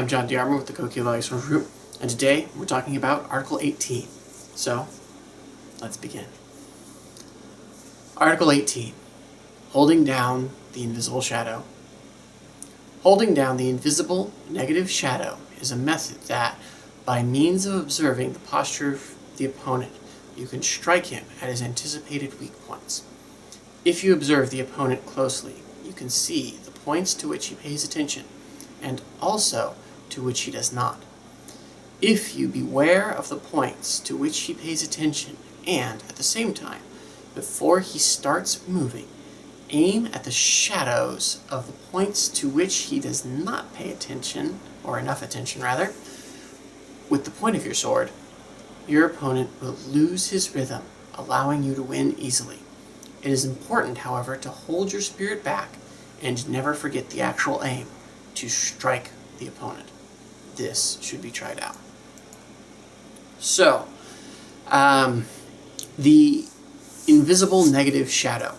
John DiArmo with the Coquille Group, and today we're talking about Article 18. So, let's begin. Article 18. Holding down the invisible shadow. Holding down the invisible negative shadow is a method that, by means of observing the posture of the opponent, you can strike him at his anticipated weak points. If you observe the opponent closely, you can see the points to which he pays attention, and also to which he does not. If you beware of the points to which he pays attention, and, at the same time, before he starts moving, aim at the shadows of the points to which he does not pay attention, or enough attention rather, with the point of your sword, your opponent will lose his rhythm, allowing you to win easily. It is important, however, to hold your spirit back and never forget the actual aim, to strike the opponent. This should be tried out. So, the invisible negative shadow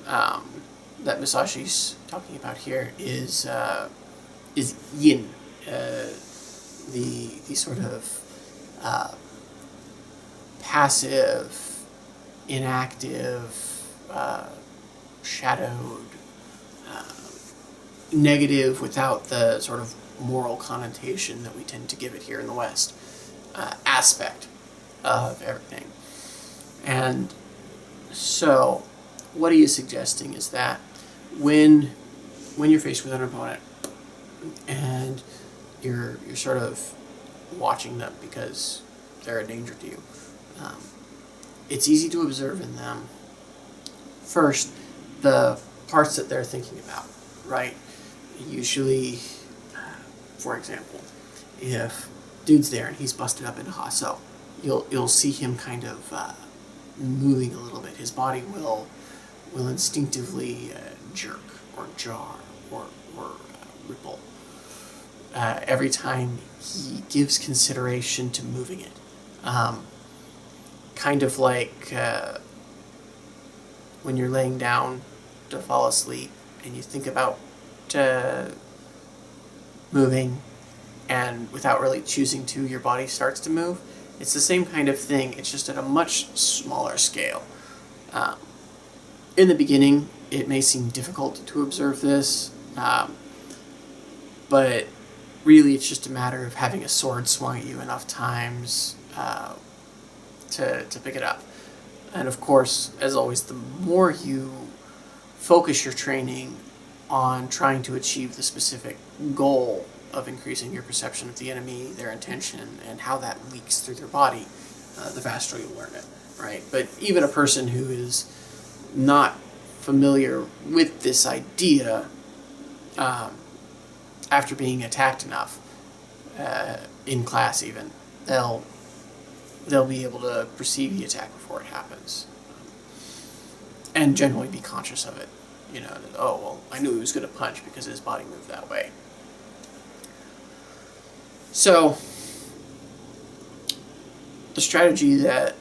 that Musashi's talking about here is yin, the sort of passive, inactive, shadowed, negative without the sort of moral connotation that we tend to give it here in the West, aspect of everything. And so what he is suggesting is that when you're faced with an opponent and you're sort of watching them because they're a danger to you, it's easy to observe in them first the parts that they're thinking about, right? Usually, for example, if dude's there and he's busted up into Hasso, you'll see him kind of moving a little bit. His body will instinctively jerk or jar or ripple every time he gives consideration to moving it. Kind of like when you're laying down to fall asleep and you think about moving, and without really choosing to, your body starts to move. It's the same kind of thing, it's just at a much smaller scale. In the beginning, it may seem difficult to observe this, but really it's just a matter of having a sword swung at you enough times to pick it up. And of course, as always, the more you focus your training on trying to achieve the specific goal of increasing your perception of the enemy, their intention, and how that leaks through their body, the faster you'll learn it, right? But even a person who is not familiar with this idea, after being attacked enough, in class even, they'll be able to perceive the attack before it happens, and generally be conscious of it. You know, that, oh, well, I knew he was going to punch because his body moved that way. So, the strategy that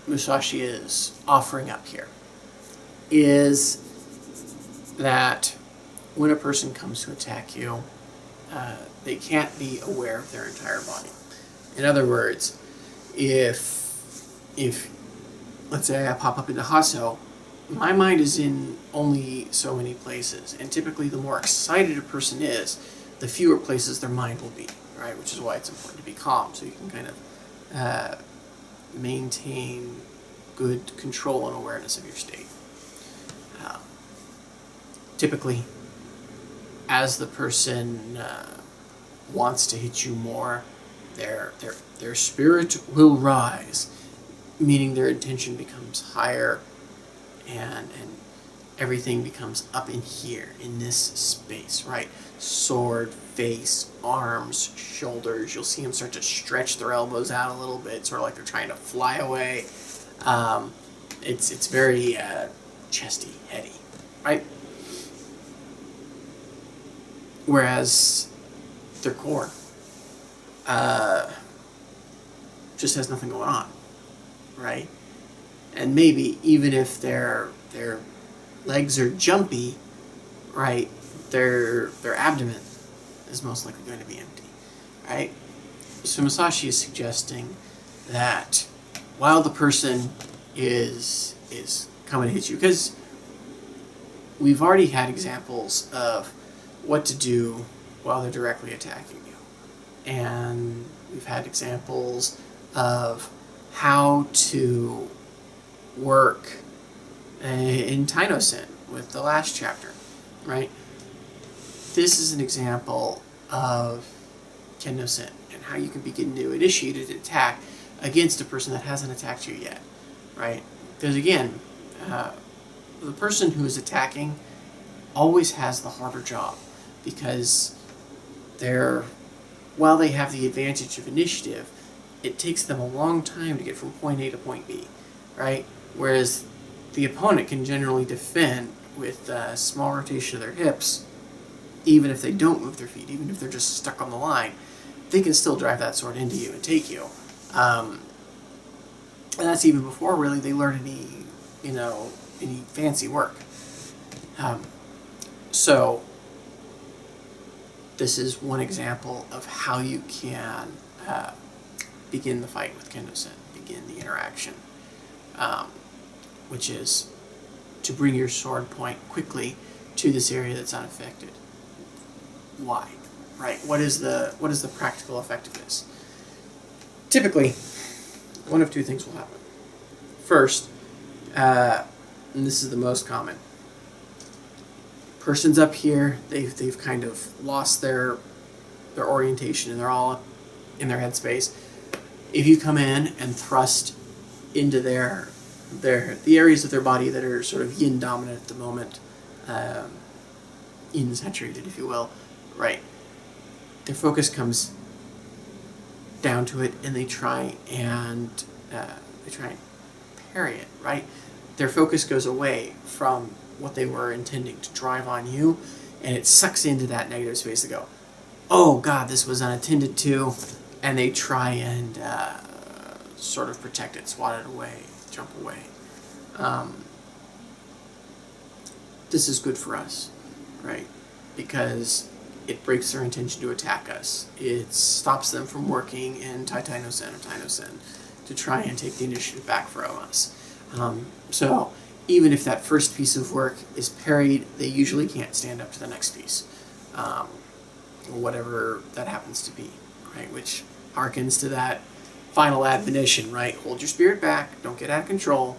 Musashi is offering up here is that when a person comes to attack you, they can't be aware of their entire body. In other words, if let's say I pop up into Hasso, my mind is in only so many places, and typically the more excited a person is, the fewer places their mind will be, right? Which is why it's important to be calm, so you can kind of maintain good control and awareness of your state. Typically, as the person wants to hit you more, their spirit will rise, meaning their intention becomes higher, and everything becomes up in here, in this space, right? Sword, face, arms, shoulders. You'll see them start to stretch their elbows out a little bit, sort of like they're trying to fly away. It's very chesty, heady, right? Whereas their core just has nothing going on, right? And maybe even if their legs are jumpy, right, their abdomen is most likely going to be empty, right? So Masashi is suggesting that while the person is coming to hit you, because we've already had examples of what to do while they're directly attacking you, and we've had examples of how to work in Taino-sen with the last chapter, right? This is an example of Kendo-sen and how you can begin to initiate an attack against a person that hasn't attacked you yet, right? Because again, the person who is attacking always has the harder job, because while they have the advantage of initiative, it takes them a long time to get from point A to point B, right? Whereas the opponent can generally defend with a small rotation of their hips, even if they don't move their feet, even if they're just stuck on the line, they can still drive that sword into you and take you. And that's even before really they learn any fancy work. So this is one example of how you can begin the fight with Kendo-sen, begin the interaction, which is to bring your sword point quickly to this area that's unaffected. Why? Right? What is the practical effect of this? Typically, one of two things will happen. First, and this is the most common, person's up here, they've kind of lost their orientation and they're all up in their headspace. If you come in and thrust into the areas of their body that are sort of yin dominant at the moment, yin saturated, if you will, right? Their focus comes down to it, and they try and parry it, right? Their focus goes away from what they were intending to drive on you, and it sucks into that negative space. They go, oh God, this was unattended to, and they try and sort of protect it, swat it away, jump away. This is good for us, right? Because it breaks their intention to attack us. It stops them from working in Taino-sen or Taino-sen to try and take the initiative back from us. So even if that first piece of work is parried, they usually can't stand up to the next piece, or whatever that happens to be, right? Which harkens to that final admonition, right? Hold your spirit back, don't get out of control,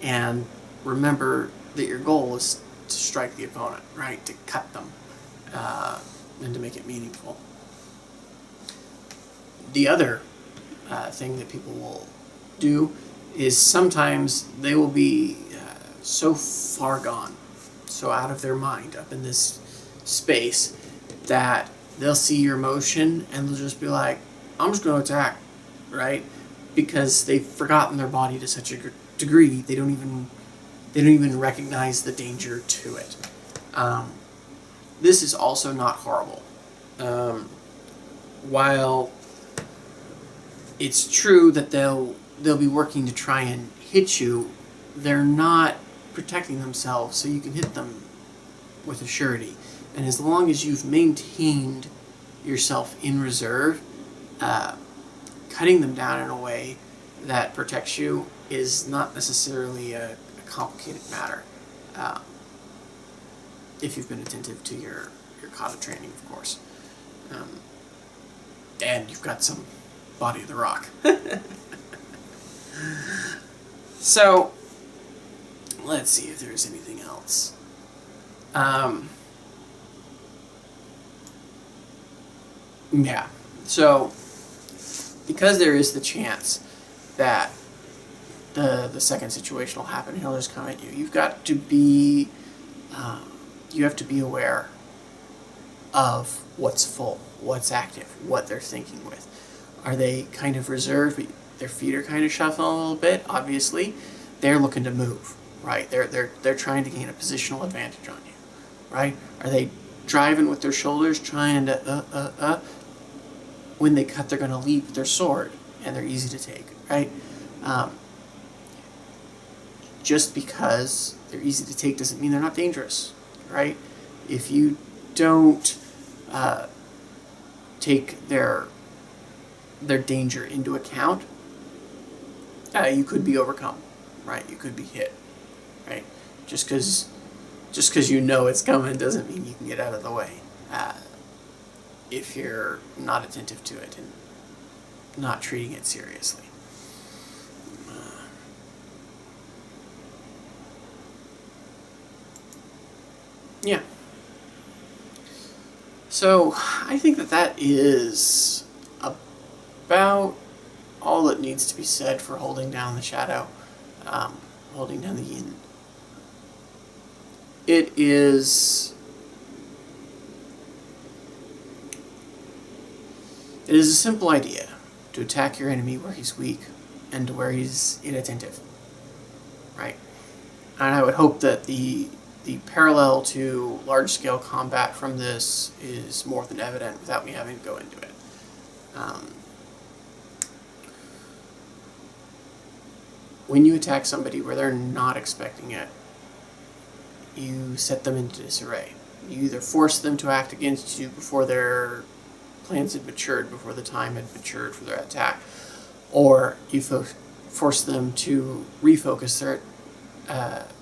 and remember that your goal is to strike the opponent, right? To cut them, and to make it meaningful. The other thing that people will do is sometimes they will be so far gone, so out of their mind, up in this space, that they'll see your motion and they'll just be like, I'm just going to attack, right? Because they've forgotten their body to such a degree, they don't even recognize the danger to it. This is also not horrible. While it's true that they'll be working to try and hit you, they're not protecting themselves, so you can hit them with a surety. And as long as you've maintained yourself in reserve, cutting them down in a way that protects you is not necessarily a complicated matter. If you've been attentive to your kata training, of course. And you've got some body of the rock. So, let's see if there's anything else. Yeah, so because there is the chance that the second situation will happen, he'll just come at you. You have to be aware of what's full, what's active, what they're thinking with. Are they kind of reserved, but their feet are kind of shuffling a little bit? Obviously, they're looking to move, right? They're trying to gain a positional advantage on you, right? Are they driving with their shoulders, trying to when they cut, they're going to lead with their sword, and they're easy to take, right? Just because they're easy to take doesn't mean they're not dangerous, right? If you don't take their danger into account, you could be overcome, right? You could be hit, right? Just because you know it's coming doesn't mean you can get out of the way if you're not attentive to it and not treating it seriously. Yeah. So I think that is about all that needs to be said for holding down the shadow, holding down the yin. It is a simple idea to attack your enemy where he's weak and to where he's inattentive, right? And I would hope that the parallel to large-scale combat from this is more than evident without me having to go into it. When you attack somebody where they're not expecting it, you set them into disarray. You either force them to act against you before their plans had matured, before the time had matured for their attack, or you force them to refocus their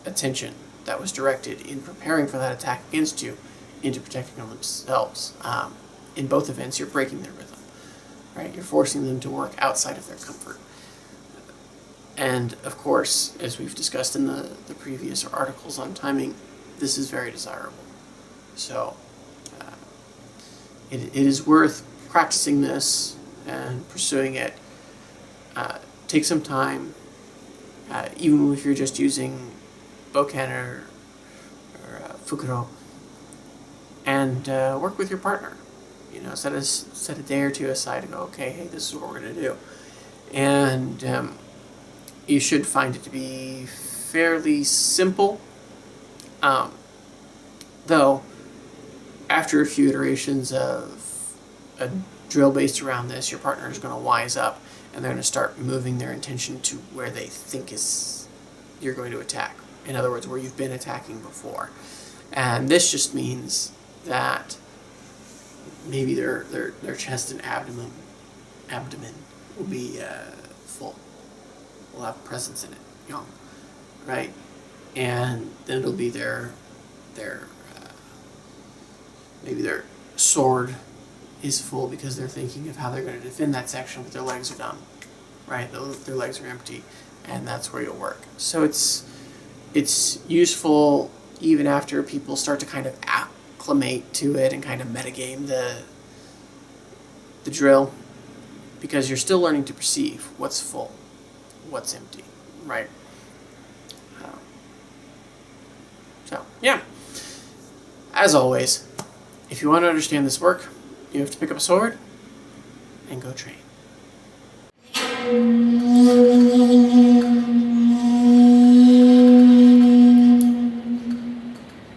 attention that was directed in preparing for that attack against you into protecting themselves. In both events, you're breaking their rhythm, right? You're forcing them to work outside of their comfort. And, of course, as we've discussed in the previous articles on timing, this is very desirable. So, it is worth practicing this and pursuing it. Take some time, even if you're just using Bokan or Fukuro, and work with your partner. You know, set a day or two aside and go, okay, hey, this is what we're going to do. And you should find it to be fairly simple. Though, after a few iterations of a drill based around this, your partner is going to wise up and they're going to start moving their intention to where they think you're going to attack. In other words, where you've been attacking before. And this just means that maybe their chest and abdomen will be full. Will have presence in it, young, right? And then it'll be maybe their sword is full because they're thinking of how they're going to defend that section, but their legs are done, right? Their legs are empty, and that's where you'll work. So it's useful even after people start to kind of acclimate to it and kind of metagame the drill, because you're still learning to perceive what's full, what's empty, right? So, yeah. As always, if you want to understand this work, you have to pick up a sword and go train.